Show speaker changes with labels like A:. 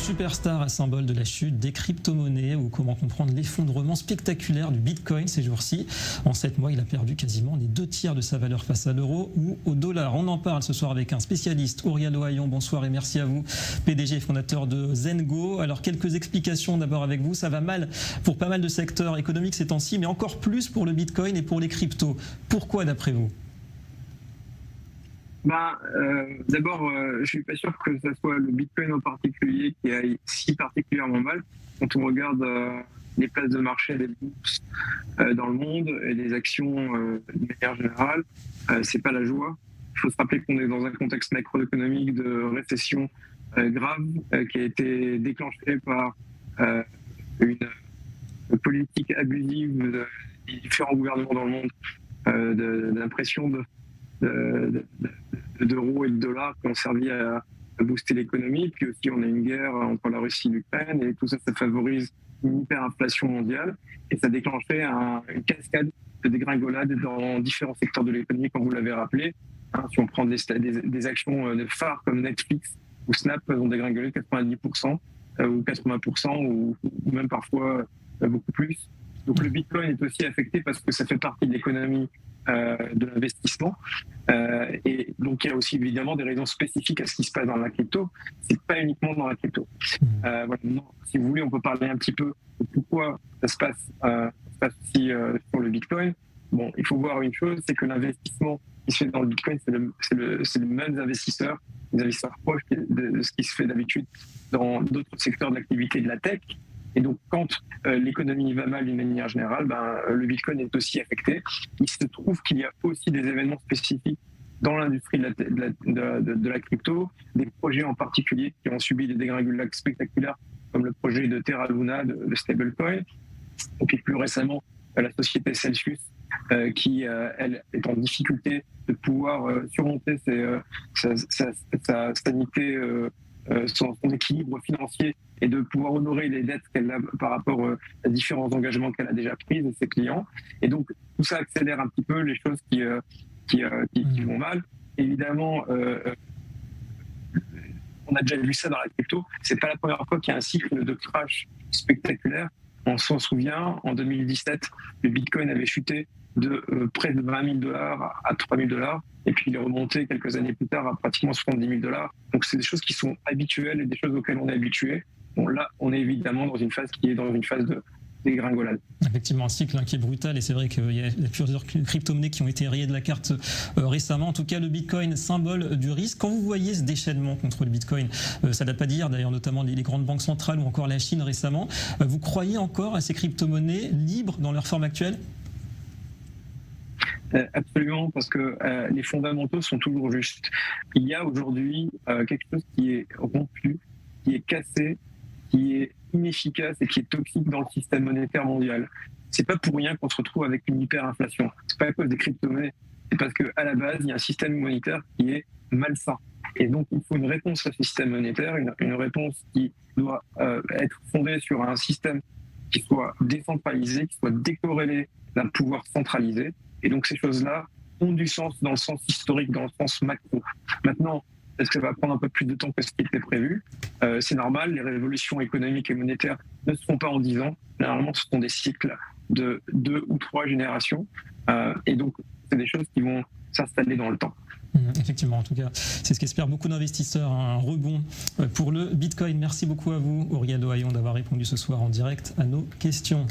A: superstar, symbole de la chute des crypto-monnaies, ou comment comprendre l'effondrement spectaculaire du Bitcoin ces jours-ci. En 7 mois, il a perdu quasiment les 2/3 de sa valeur face à l'euro ou au dollar. On en parle ce soir avec un spécialiste, Auriel Ohayon. Bonsoir et merci à vous, PDG et fondateur de Zengo. Alors, quelques explications d'abord avec vous. Ça va mal pour pas mal de secteurs économiques ces temps-ci, mais encore plus pour le Bitcoin et pour les cryptos. Pourquoi d'après vous ?
B: D'abord, je suis pas sûr que ce soit le Bitcoin en particulier qui aille si particulièrement mal. Quand on regarde les places de marché des bourses dans le monde et les actions de manière générale, c'est pas la joie. Il faut se rappeler qu'on est dans un contexte macroéconomique de récession grave qui a été déclenchée par une politique abusive des différents gouvernements dans le monde, d'impression d'euros et de dollars qui ont servi à booster l'économie. Puis aussi, on a une guerre entre la Russie et l'Ukraine et tout ça, ça favorise une hyperinflation mondiale et ça déclencherait une cascade de dégringolades dans différents secteurs de l'économie, comme vous l'avez rappelé. Si on prend des actions de phares comme Netflix ou Snap, ont dégringolé 90% ou 80% ou même parfois beaucoup plus. Donc le Bitcoin est aussi affecté parce que ça fait partie de l'économie de l'investissement. Et donc, il y a aussi évidemment des raisons spécifiques à ce qui se passe dans la crypto. C'est pas uniquement dans la crypto. Voilà, si vous voulez, on peut parler un petit peu de pourquoi ça se passe aussi sur le Bitcoin. Bon, il faut voir une chose, c'est que l'investissement qui se fait dans le Bitcoin, c'est les mêmes investisseurs, les investisseurs proches de ce qui se fait d'habitude dans d'autres secteurs d'activité de la tech. Et donc, quand l'économie va mal d'une manière générale, le Bitcoin est aussi affecté. Il se trouve qu'il y a aussi des événements spécifiques dans l'industrie de la crypto, des projets en particulier qui ont subi des dégringolades spectaculaires, comme le projet de Terra Luna, de stablecoin. Et puis plus récemment, la société Celsius, qui, elle, est en difficulté de pouvoir surmonter sa sanité, son équilibre financier et de pouvoir honorer les dettes qu'elle a par rapport à différents engagements qu'elle a déjà pris de ses clients. Et donc, tout ça accélère un petit peu les choses qui vont mal. Évidemment, on a déjà vu ça dans la crypto. C'est pas la première fois qu'il y a un cycle de crash spectaculaire. On s'en souvient, en 2017, le Bitcoin avait chuté de près de $20 000 à $3 000, et puis il est remonté quelques années plus tard à pratiquement $70 000. Donc c'est des choses qui sont habituelles et des choses auxquelles on est habitué. Bon, là, on est évidemment dans une phase de dégringolade.
A: Effectivement, un cycle qui est brutal, et c'est vrai qu'il y a plusieurs crypto-monnaies qui ont été rayées de la carte récemment. En tout cas, le Bitcoin, symbole du risque. Quand vous voyez ce déchaînement contre le Bitcoin, ça date pas d'hier d'ailleurs, notamment les grandes banques centrales ou encore la Chine récemment, vous croyez encore à ces crypto-monnaies libres dans leur forme actuelle ?
B: Absolument, parce que les fondamentaux sont toujours justes. Il y a aujourd'hui quelque chose qui est rompu, qui est cassé, qui est inefficace et qui est toxique dans le système monétaire mondial. C'est pas pour rien qu'on se retrouve avec une hyperinflation. C'est pas à cause des crypto-monnaies. C'est parce qu'à la base, il y a un système monétaire qui est malsain. Et donc, il faut une réponse à ce système monétaire, une réponse qui doit être fondée sur un système qui soit décentralisé, qui soit décorrélé d'un pouvoir centralisé. Et donc, ces choses-là ont du sens dans le sens historique, dans le sens macro. Maintenant, est-ce que ça va prendre un peu plus de temps que ce qui était prévu ? C'est normal, les révolutions économiques et monétaires ne se font pas en 10 ans. Généralement, ce sont des cycles de 2 ou 3 générations. Et donc, c'est des choses qui vont s'installer dans le temps.
A: Effectivement, en tout cas, c'est ce qu'espèrent beaucoup d'investisseurs, un rebond pour le Bitcoin. Merci beaucoup à vous, Auriel Ohayon, d'avoir répondu ce soir en direct à nos questions.